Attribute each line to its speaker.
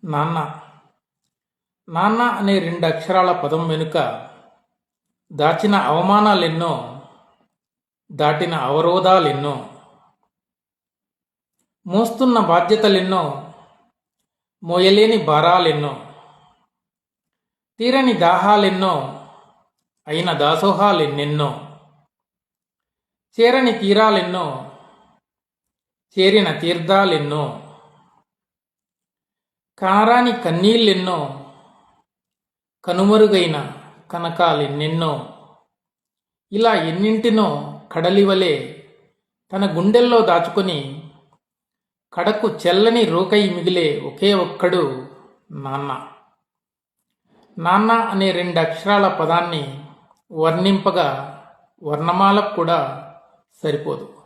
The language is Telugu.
Speaker 1: నాన్న. నాన్న అనే రెండు అక్షరాల పదం వెనుక దాచిన అవమానాలెన్నో, దాటిన అవరోధాలెన్నో, మోస్తున్న బాధ్యతలెన్నో, మోయలేని భారాలెన్నో, తీరని దాహాలెన్నో, అయిన దాసోహాలెన్నెన్నో, చేరని తీరాలెన్నో, చేరిన తీర్థాలెన్నో, కానరాని కన్నీళ్ళెన్నో, కనుమరుగైన కనకాలెన్నెన్నో, ఇలా ఎన్నింటినో కడలివలే తన గుండెల్లో దాచుకొని కడకు చెల్లని రోకై మిగిలే ఒకే ఒక్కడు నాన్న. నాన్న అనే రెండు అక్షరాల పదాన్ని వర్ణింపగా వర్ణమాలకు కూడా సరిపోదు.